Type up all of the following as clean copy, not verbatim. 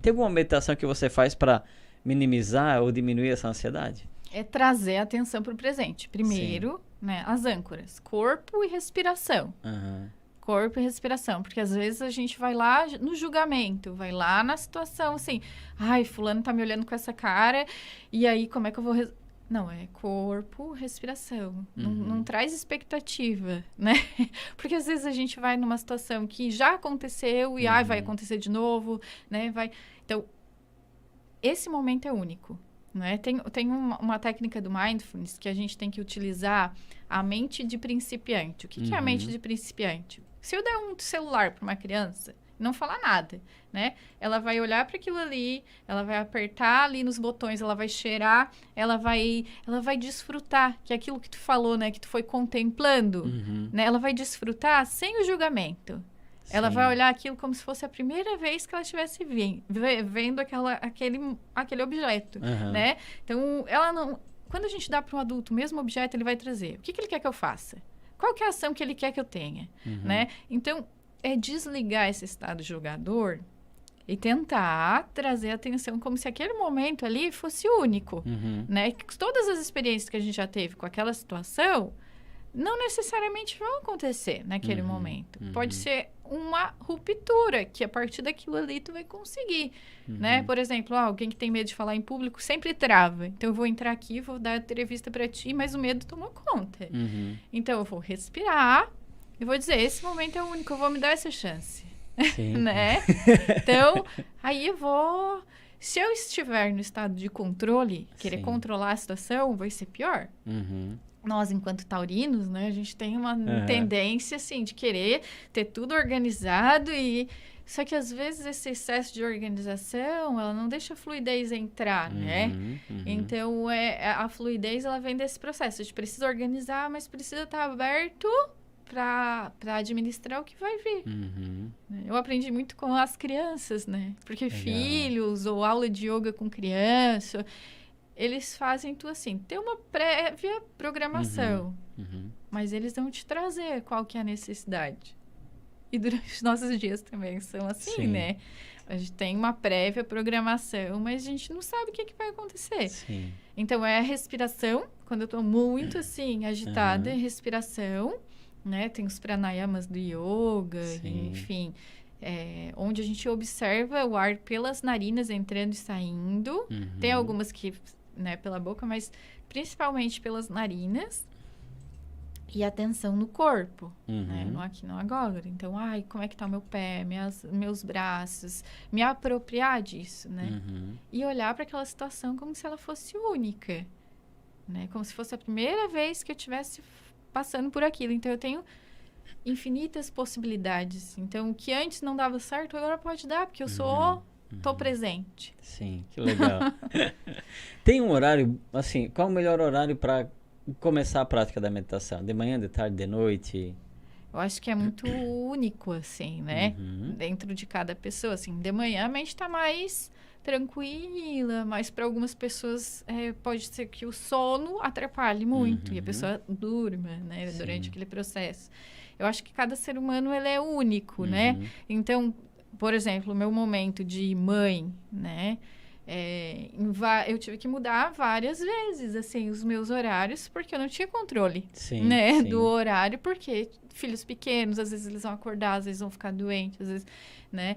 Tem alguma meditação que você faz para minimizar ou diminuir essa ansiedade? É trazer a atenção para o presente. Primeiro, né, as âncoras, corpo e respiração. Aham. Corpo e respiração, porque às vezes a gente vai lá no julgamento, vai lá na situação assim, ai, fulano tá me olhando com essa cara, e aí como é que eu vou... Não, é corpo, respiração. Não traz expectativa, né? Porque às vezes a gente vai numa situação que já aconteceu e ai, vai acontecer de novo, né? Então, esse momento é único. Né? Tem uma técnica do Mindfulness que a gente tem que utilizar a mente de principiante. O que é a mente de principiante? Se eu der um celular para uma criança, não falar nada, né? Ela vai olhar para aquilo ali, ela vai apertar ali nos botões, ela vai cheirar, ela vai desfrutar, que é aquilo que tu falou, né? Que tu foi contemplando, né? Ela vai desfrutar sem o julgamento. Ela vai olhar aquilo como se fosse a primeira vez que ela estivesse vendo aquele objeto, né? Então, ela não... Quando a gente dá para um adulto o mesmo objeto, ele vai trazer. O que ele quer que eu faça? Qual que é a ação que ele quer que eu tenha? Né? Então, é desligar esse estado julgador e tentar trazer a atenção como se aquele momento ali fosse único, né? Todas as experiências que a gente já teve com aquela situação não necessariamente vão acontecer naquele momento. Pode ser uma ruptura, que a partir daquilo ali tu vai conseguir, né? Por exemplo, alguém que tem medo de falar em público sempre trava. Então, eu vou entrar aqui, vou dar entrevista para ti, mas o medo tomou conta. Então, eu vou respirar e vou dizer, esse momento é único, eu vou me dar essa chance. Né? Então, aí eu vou... Se eu estiver no estado de controle, querer controlar a situação, vai ser pior. Nós, enquanto taurinos, né, a gente tem uma tendência, assim, de querer ter tudo organizado e... Só que, às vezes, esse excesso de organização, ela não deixa a fluidez entrar, né? Então, a fluidez, ela vem desse processo. A gente precisa organizar, mas precisa estar aberto para administrar o que vai vir. Eu aprendi muito com as crianças, né? Porque filhos ou aula de yoga com criança... Eles fazem tu assim, ter uma prévia programação, mas eles vão te trazer qual que é a necessidade. E durante os nossos dias também são assim, né? A gente tem uma prévia programação, mas a gente não sabe o que vai acontecer. Então, é a respiração, quando eu tô muito assim, agitada, é respiração, né? Tem os pranayamas do yoga, enfim... onde a gente observa o ar pelas narinas entrando e saindo. Tem algumas que... né, pela boca, mas principalmente pelas narinas e atenção no corpo, né, no aqui, no agora. Então, como é que tá o meu pé, meus braços, me apropriar disso, né, e olhar para aquela situação como se ela fosse única, né, como se fosse a primeira vez que eu estivesse passando por aquilo. Então, eu tenho infinitas possibilidades. Então, o que antes não dava certo, agora pode dar, porque eu tô presente. Sim, que legal. Tem um horário, assim, qual o melhor horário para começar a prática da meditação? De manhã, de tarde, de noite? Eu acho que é muito único, assim, né? Dentro de cada pessoa, assim. De manhã a mente tá mais tranquila, mas para algumas pessoas pode ser que o sono atrapalhe muito e a pessoa durma, né? Durante aquele processo. Eu acho que cada ser humano, ele é único, né? Então... Por exemplo, o meu momento de mãe, né? Eu tive que mudar várias vezes, assim, os meus horários, porque eu não tinha controle, né? Do horário, porque filhos pequenos, às vezes eles vão acordar, às vezes vão ficar doentes, às vezes, né?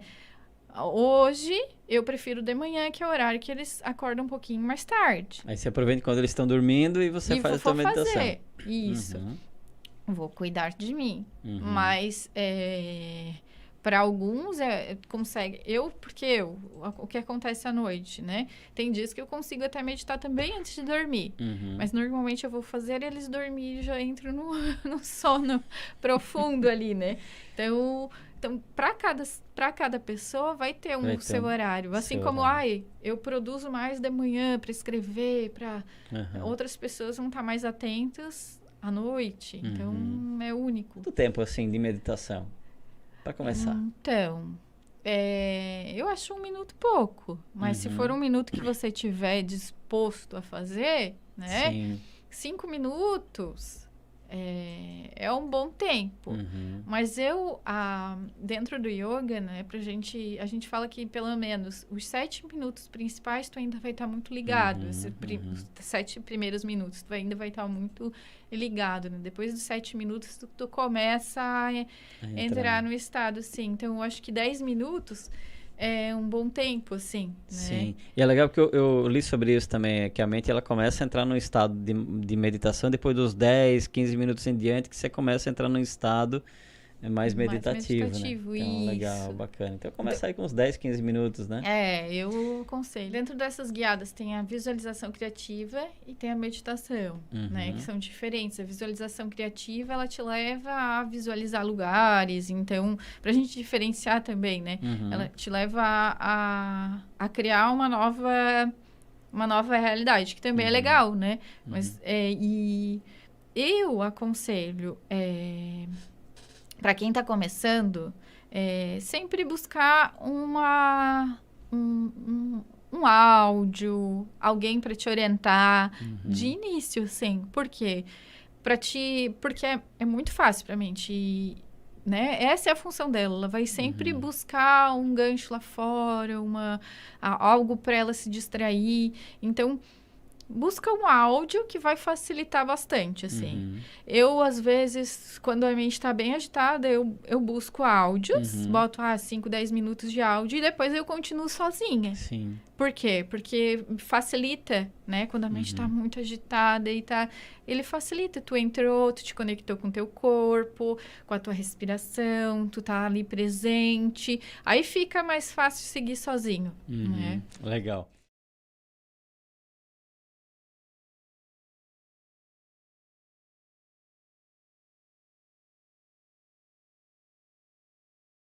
Hoje, eu prefiro de manhã, que é o horário que eles acordam um pouquinho mais tarde. Aí você aproveita quando eles estão dormindo e você faz a sua meditação. Fazer isso. Vou cuidar de mim. Mas... para alguns, consegue... o que acontece à noite, né? Tem dias que eu consigo até meditar também antes de dormir. Mas, normalmente, eu vou fazer eles dormir e já entro no sono profundo ali, né? Então para cada pessoa, vai ter seu horário. Assim como, eu produzo mais de manhã para escrever, para... Outras pessoas vão estar mais atentas à noite. Então, é único. Quanto tempo, assim, de meditação? Para começar. Então, eu acho 1 minuto pouco. Mas se for 1 minuto que você tiver disposto a fazer, né? 5 minutos é um bom tempo. Uhum. Mas dentro do yoga, né, a gente fala que pelo menos os 7 minutos principais tu ainda vai estar muito ligado. Os 7 primeiros minutos tu ainda vai estar muito ligado, né? Depois dos 7 minutos tu começa a entrar no estado, assim. Então, eu acho que 10 minutos é um bom tempo, assim, né? Sim. E é legal porque eu li sobre isso também, que a mente ela começa a entrar num estado de meditação depois dos 10, 15 minutos em diante, que você começa a entrar num estado mais meditativo, né? Então, isso. legal, bacana. Então, começa aí com uns 10, 15 minutos, né? Eu aconselho. Dentro dessas guiadas tem a visualização criativa e tem a meditação, né? Que são diferentes. A visualização criativa, ela te leva a visualizar lugares. Então, pra gente diferenciar também, né? Ela te leva a criar uma nova realidade, que também é legal, né? Mas, e eu aconselho... para quem está começando, sempre buscar um áudio, alguém para te orientar de início, sim. Por quê? Porque é muito fácil para a mente, né? Essa é a função dela. Ela vai sempre buscar um gancho lá fora, algo para ela se distrair. Então, busca um áudio que vai facilitar bastante, assim. Eu, às vezes, quando a mente está bem agitada, eu busco áudios, boto 5, 10 minutos de áudio e depois eu continuo sozinha. Sim. Por quê? Porque facilita, né? Quando a mente está muito agitada ele facilita. Tu entrou, tu te conectou com o teu corpo, com a tua respiração, tu tá ali presente. Aí fica mais fácil seguir sozinho, né? Legal.